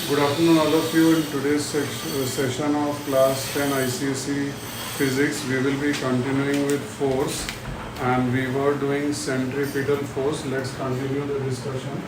Good afternoon, all of you. In today's session of class 10 Icse physics, we will be continuing with force, and we were doing centripetal force. Let's continue the discussion.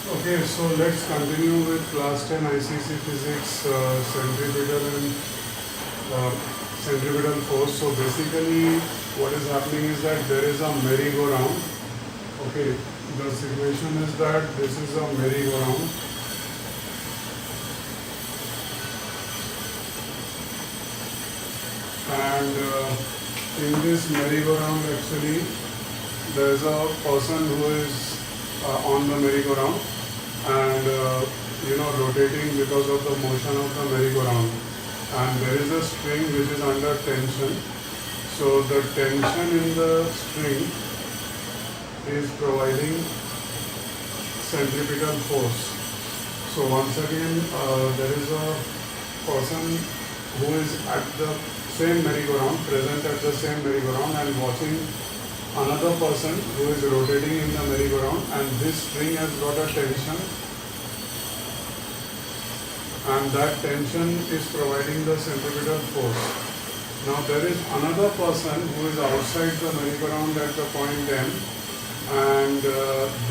Okay, so let's continue with class 10 ICC physics uh, centripetal force. So basically what is happening is that there is a merry-go-round. Okay, the situation is that this is a merry-go-round. And in this merry-go-round actually there is a person who is on the merry-go-round and rotating because of the motion of the merry-go-round, and there is a string which is under tension. So the tension in the string is providing centripetal force. So once again there is a person who is at the same merry-go-round, present at the same merry-go-round and watching another person who is rotating in the merry-go-round, and this string has got a tension, and that tension is providing the centripetal force. Now there is another person who is outside the merry-go-round at the point M, and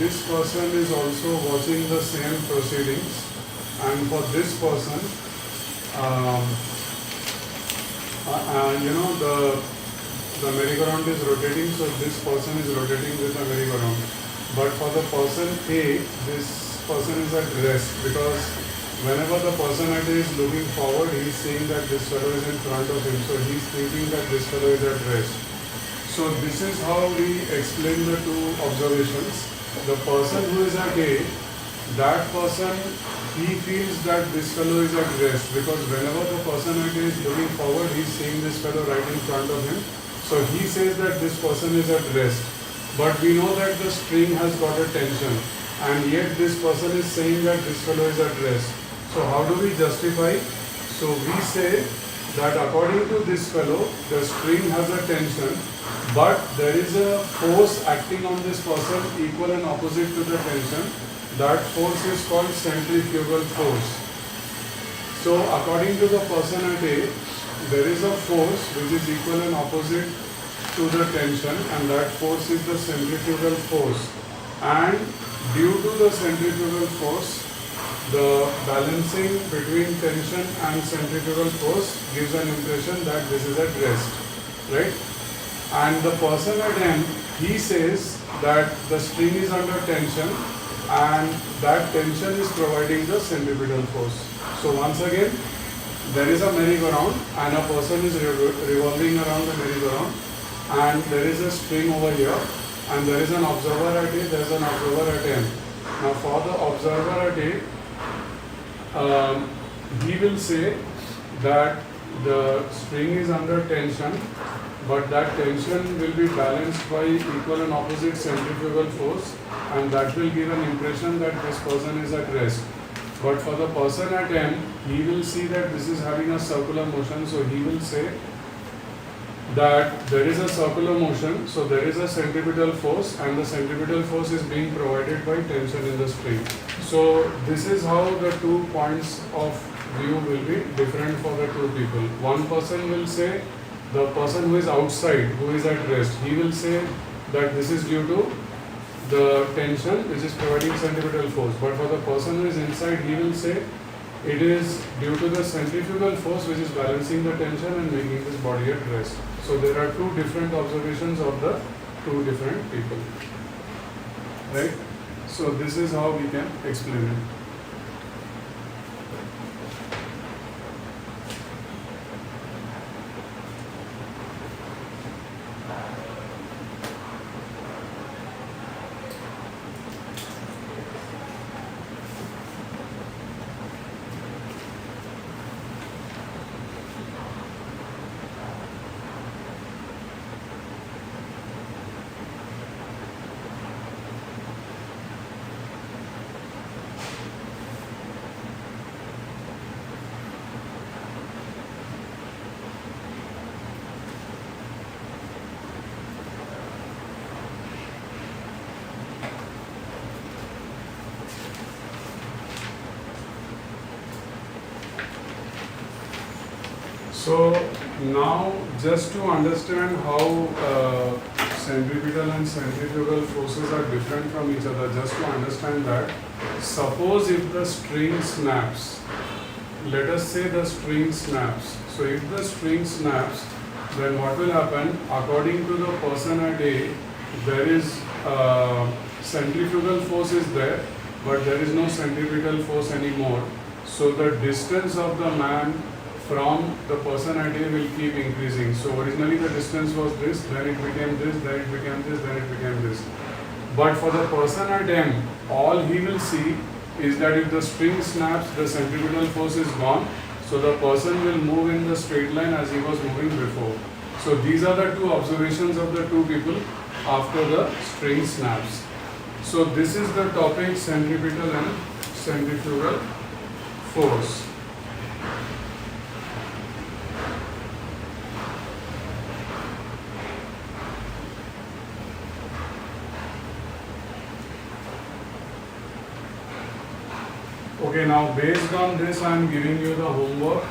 this person is also watching the same proceedings, and for this person the merry-go-round is rotating, so this person is rotating with the merry-go-round. But for the person A, this person is at rest because whenever the person at A is looking forward, he is seeing that this fellow is in front of him, so he is thinking that this fellow is at rest. So this is how we explain the two observations. The person who is at A, that person, he feels that this fellow is at rest, because whenever the person at A is looking forward, he is seeing this fellow right in front of him. So he says that this person is at rest. But we know that the string has got a tension, and yet this person is saying that this fellow is at rest. So how do we justify? So we say that according to this fellow, the string has a tension, but there is a force acting on this person equal and opposite to the tension. That force is called centrifugal force. So according to the person at A, there is a force which is equal and opposite to the tension, and that force is the centrifugal force. And due to the centrifugal force, the balancing between tension and centrifugal force gives an impression that this is at rest, right? And the person at M, he says that the string is under tension, and that tension is providing the centripetal force. So once again, there is a merry-go-round and a person is revolving around the merry-go-round, and there is a string over here, and there is an observer at A, there is an observer at M. Now for the observer at A, he will say that the string is under tension, but that tension will be balanced by equal and opposite centrifugal force, and that will give an impression that this person is at rest. But for the person at M, he will see that this is having a circular motion, so he will say that there is a circular motion, so there is a centripetal force, and the centripetal force is being provided by tension in the string. So this is how the 2 points of view will be different for the two people. One person will say, the person who is outside, who is at rest, he will say that this is due to the tension which is providing centripetal force. But for the person who is inside, he will say it is due to the centrifugal force which is balancing the tension and making this body at rest. So there are two different observations of the two different people, right? So this is how we can explain it. So now, just to understand how centripetal and centrifugal forces are different from each other, just to understand that, suppose if the string snaps, let us say the string snaps. So if the string snaps, then what will happen? According to the person at A, there is centrifugal force is there, but there is no centripetal force anymore. So the distance of the man from the person at A will keep increasing. So originally the distance was this, then it became this, then it became this, then it became this. But for the person at M, all he will see is that if the string snaps, the centripetal force is gone, so the person will move in the straight line as he was moving before. So these are the two observations of the two people after the string snaps. So this is the topic, centripetal and centrifugal force. Okay, now based on this, I am giving you the homework.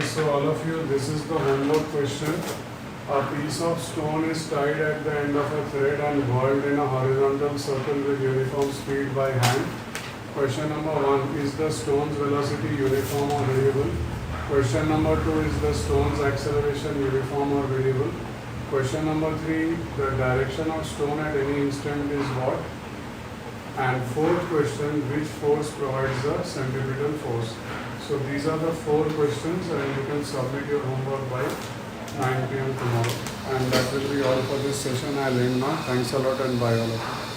so all of you, this is the homework question. A piece of stone is tied at the end of a thread and whirled in a horizontal circle with uniform speed by hand. Question number 1, is the stone's velocity uniform or variable? Question number 2, is the stone's acceleration uniform or variable? Question number 3, the direction of stone at any instant is what? And fourth question, which force provides the centripetal force? So these are the 4 questions, and you can submit your homework by 9 p.m. tomorrow. And that will be all for this session. I'll end now. Thanks a lot and bye all of you.